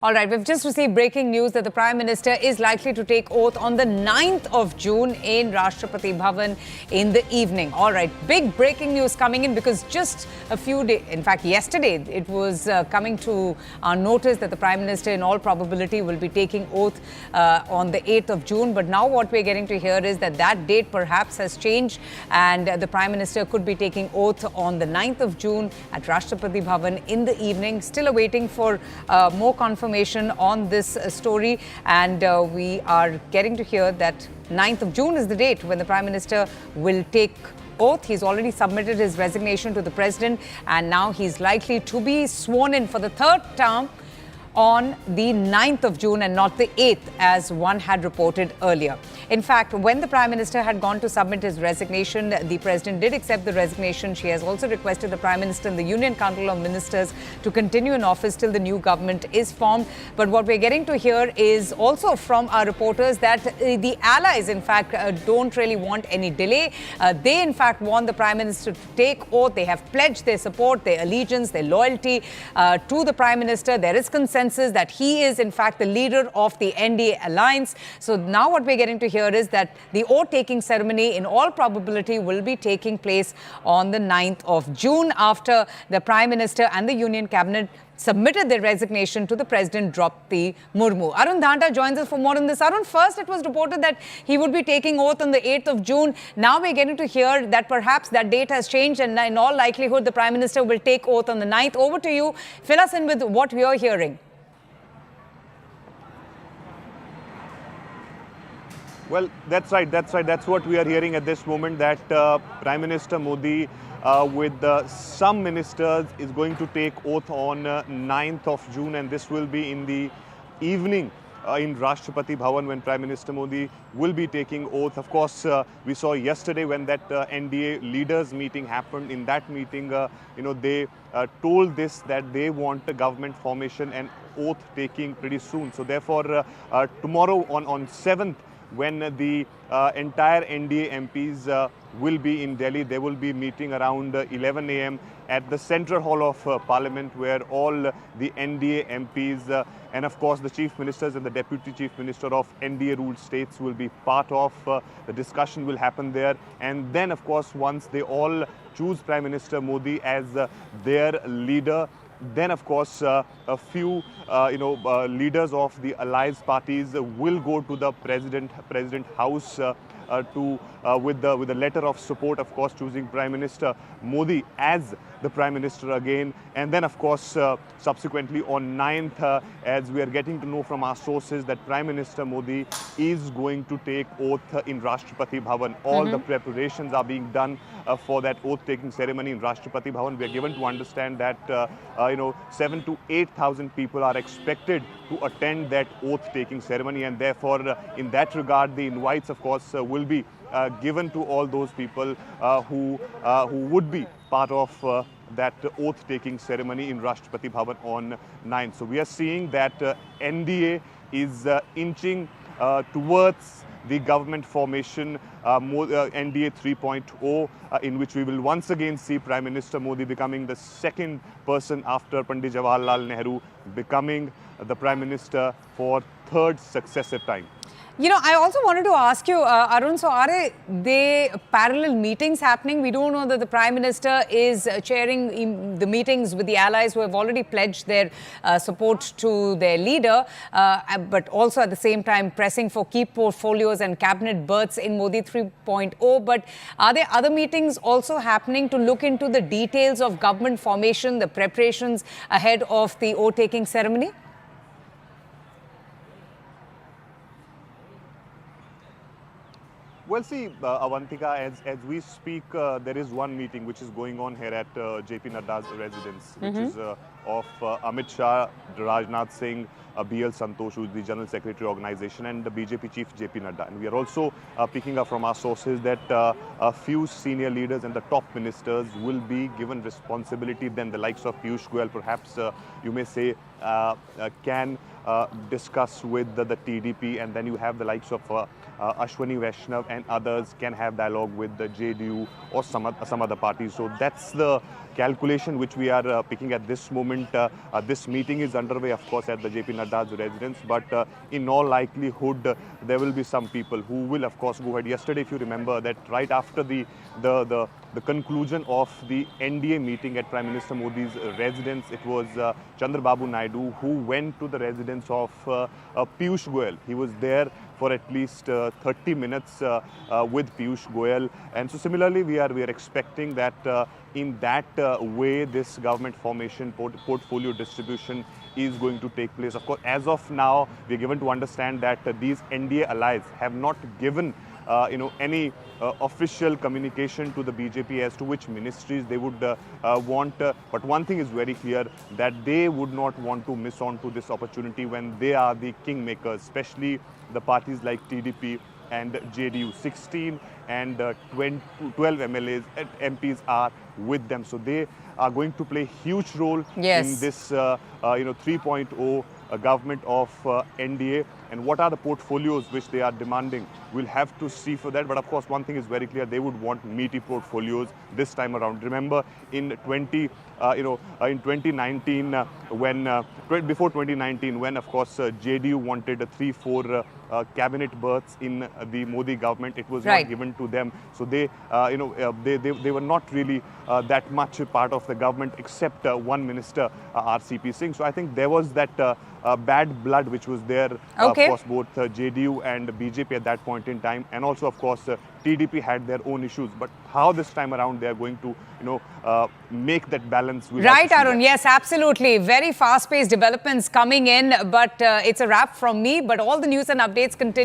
All right, we've just received breaking news that the Prime Minister is likely to take oath on the 9th of June in Rashtrapati Bhavan in the evening. All right, big breaking news coming in because just a few days, in fact, yesterday, it was coming to our notice that the Prime Minister in all probability will be taking oath on the 8th of June. But now what we're getting to hear is that that date perhaps has changed and the Prime Minister could be taking oath on the 9th of June at Rashtrapati Bhavan in the evening. Still awaiting for more confirmation on this story, and we are getting to hear that 9th of June is the date when the Prime Minister will take oath. He's already submitted his resignation to the President, and now he's likely to be sworn in for the third term on the 9th of June and not the 8th, as one had reported earlier. In fact, when the Prime Minister had gone to submit his resignation, the President did accept the resignation. She has also requested the Prime Minister and the Union Council of Ministers to continue in office till the new government is formed. But what we're getting to hear is also from our reporters that the allies, in fact, don't really want any delay. They, in fact, want the Prime Minister to take oath. They have pledged their support, their allegiance, their loyalty to the Prime Minister. There is consensus that he is, in fact, the leader of the NDA alliance. So now what we're getting to hear is that the oath-taking ceremony, in all probability, will be taking place on the 9th of June after the Prime Minister and the Union Cabinet submitted their resignation to the President Draupadi Murmu. Arun Dhanta joins us for more on this. Arun, first it was reported that he would be taking oath on the 8th of June. Now we're getting to hear that perhaps that date has changed and in all likelihood the Prime Minister will take oath on the 9th. Over to you. Fill us in with what we are hearing. Well, that's right. That's what we are hearing at this moment, that Prime Minister Modi with some ministers is going to take oath on 9th of June, and this will be in the evening in Rashtrapati Bhavan when Prime Minister Modi will be taking oath. Of course, we saw yesterday when that NDA leaders meeting happened. In that meeting, they told this, that they want a government formation and oath taking pretty soon. So therefore, tomorrow on 7th, when the entire NDA MPs will be in Delhi, they will be meeting around 11 a.m. at the Central Hall of Parliament, where all the NDA MPs and of course the Chief Ministers and the Deputy Chief Minister of NDA ruled states will be part of. The discussion will happen there, and then of course once they all choose Prime Minister Modi as their leader, then of course a few leaders of the allies parties will go to the President House with the letter of support, of course choosing Prime Minister Modi as the Prime Minister again. And then of course subsequently on 9th, as we are getting to know from our sources, that Prime Minister Modi is going to take oath in Rashtrapati Bhavan. All the preparations are being done for that oath-taking ceremony in Rashtrapati Bhavan. We are given to understand that 7,000 to 8,000 people are expected to attend that oath-taking ceremony, and therefore in that regard the invites of course will be given to all those people who would be part of that oath-taking ceremony in Rashtrapati Bhavan on 9th. So we are seeing that NDA is inching towards the government formation, NDA 3.0, in which we will once again see Prime Minister Modi becoming the second person after Pandit Jawaharlal Nehru becoming the Prime Minister for third successive time. I also wanted to ask you, Arun, so are they parallel meetings happening? We don't know that the Prime Minister is chairing the meetings with the allies who have already pledged their support to their leader, but also at the same time pressing for key portfolios and cabinet berths in Modi 3.0. But are there other meetings also happening to look into the details of government formation, the preparations ahead of the oath-taking ceremony? Well, see, Avantika, as we speak, there is one meeting which is going on here at JP Nadda's residence, which is of Amit Shah, Rajnath Singh, BL Santosh, who is the General Secretary Organization, and the BJP Chief JP Nadda. And we are also picking up from our sources that a few senior leaders and the top ministers will be given responsibility. Then the likes of Piyush Goyal, perhaps you may say, can discuss with the TDP, and then you have the likes of Ashwani Vaishnav and others can have dialogue with the JDU or some other parties. So that's the calculation which we are picking at this moment. This meeting is underway, of course, at the JP Nadda's residence, but in all likelihood, there will be some people who will, of course, go ahead. Yesterday, if you remember, that right after the conclusion of the NDA meeting at Prime Minister Modi's residence, it was Chandrababu Naidu who went to the residence of Piyush Goyal. He was there for at least 30 minutes with Piyush Goyal. And so similarly, we are expecting that in that way, this government formation, portfolio distribution is going to take place. Of course, as of now, we are given to understand that these NDA allies have not given any official communication to the BJP as to which ministries they would want. But one thing is very clear, that they would not want to miss on to this opportunity when they are the kingmakers, especially the parties like TDP and JDU. 16 and 12 MLAs and MPs are with them. So they are going to play a huge role in this 3.0 government of NDA. And what are the portfolios which they are demanding? We'll have to see for that. But of course, one thing is very clear: they would want meaty portfolios this time around. Remember, in 2019, before 2019, when of course JDU wanted 3-4 cabinet berths in the Modi government, it was not given to them. So they were not really that much a part of the government, except one minister, RCP Singh. So I think there was that bad blood which was there for both JDU and BJP at that point in time, and also of course TDP had their own issues. But how this time around they are going to make that balance? Right, Arun. Yes, absolutely. Very fast-paced developments coming in, but it's a wrap from me. But all the news and updates continue.